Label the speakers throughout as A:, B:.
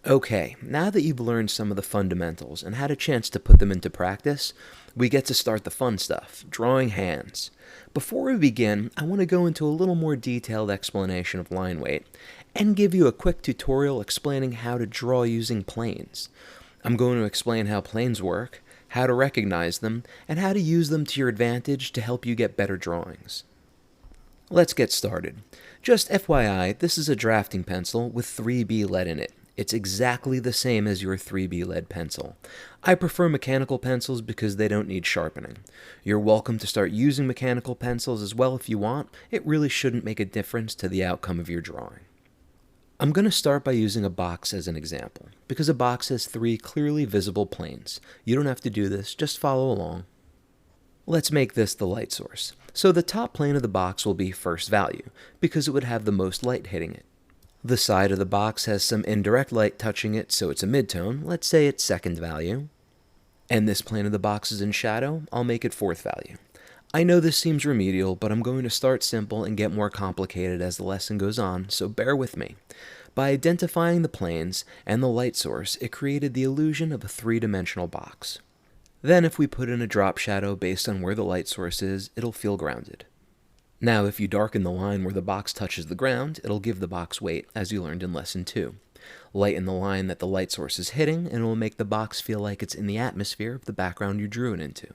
A: Okay, now that you've learned some of the fundamentals and had a chance to put them into practice, we get to start the fun stuff, drawing hands. Before we begin, I want to go into a little more detailed explanation of line weight and give you a quick tutorial explaining how to draw using planes. I'm going to explain how planes work, how to recognize them, and how to use them to your advantage to help you get better drawings. Let's get started. Just FYI, this is a drafting pencil with 3B lead in it. It's exactly the same as your 3B lead pencil. I prefer mechanical pencils because they don't need sharpening. You're welcome to start using mechanical pencils as well if you want. It really shouldn't make a difference to the outcome of your drawing. I'm going to start by using a box as an example, because a box has 3 clearly visible planes. You don't have to do this, just follow along. Let's make this the light source. So the top plane of the box will be first value, because it would have the most light hitting it. The side of the box has some indirect light touching it, so it's a midtone. Let's say it's second value. And this plane of the box is in shadow. I'll make it fourth value. I know this seems remedial, but I'm going to start simple and get more complicated as the lesson goes on, so bear with me. By identifying the planes and the light source, it created the illusion of a 3-dimensional box. Then if we put in a drop shadow based on where the light source is, it'll feel grounded. Now, if you darken the line where the box touches the ground, it'll give the box weight, as you learned in Lesson 2. Lighten the line that the light source is hitting, and it will make the box feel like it's in the atmosphere of the background you drew it into.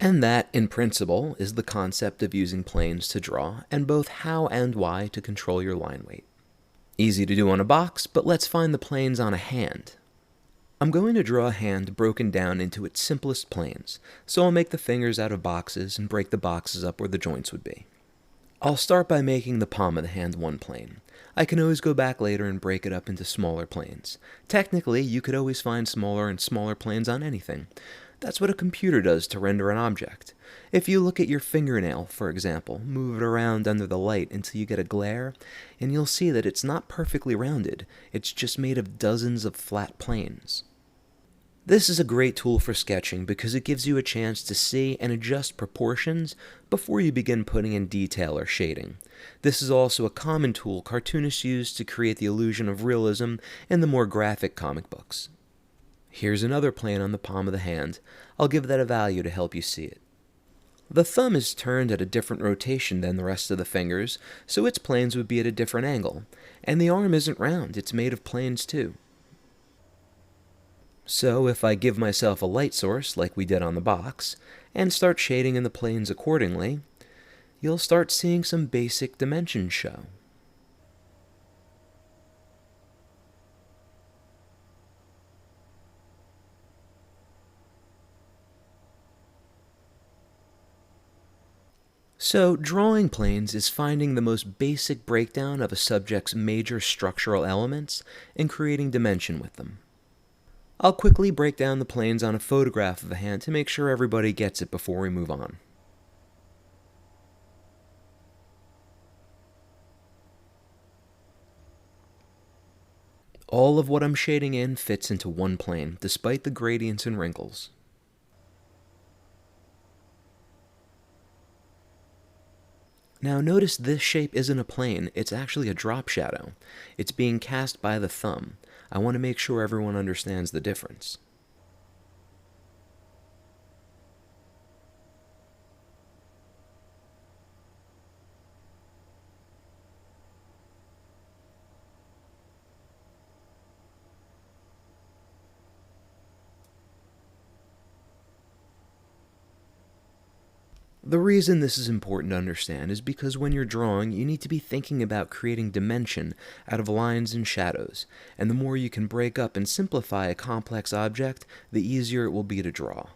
A: And that, in principle, is the concept of using planes to draw, and both how and why to control your line weight. Easy to do on a box, but let's find the planes on a hand. I'm going to draw a hand broken down into its simplest planes, so I'll make the fingers out of boxes and break the boxes up where the joints would be. I'll start by making the palm of the hand one plane. I can always go back later and break it up into smaller planes. Technically, you could always find smaller and smaller planes on anything. That's what a computer does to render an object. If you look at your fingernail, for example, move it around under the light until you get a glare, and you'll see that it's not perfectly rounded, it's just made of dozens of flat planes. This is a great tool for sketching because it gives you a chance to see and adjust proportions before you begin putting in detail or shading. This is also a common tool cartoonists use to create the illusion of realism in the more graphic comic books. Here's another plane on the palm of the hand. I'll give that a value to help you see it. The thumb is turned at a different rotation than the rest of the fingers, so its planes would be at a different angle. And the arm isn't round, it's made of planes too. So if I give myself a light source, like we did on the box, and start shading in the planes accordingly, you'll start seeing some basic dimensions show. So, drawing planes is finding the most basic breakdown of a subject's major structural elements and creating dimension with them. I'll quickly break down the planes on a photograph of a hand to make sure everybody gets it before we move on. All of what I'm shading in fits into one plane, despite the gradients and wrinkles. Now notice this shape isn't a plane, it's actually a drop shadow. It's being cast by the thumb. I want to make sure everyone understands the difference. The reason this is important to understand is because when you're drawing, you need to be thinking about creating dimension out of lines and shadows, and the more you can break up and simplify a complex object, the easier it will be to draw.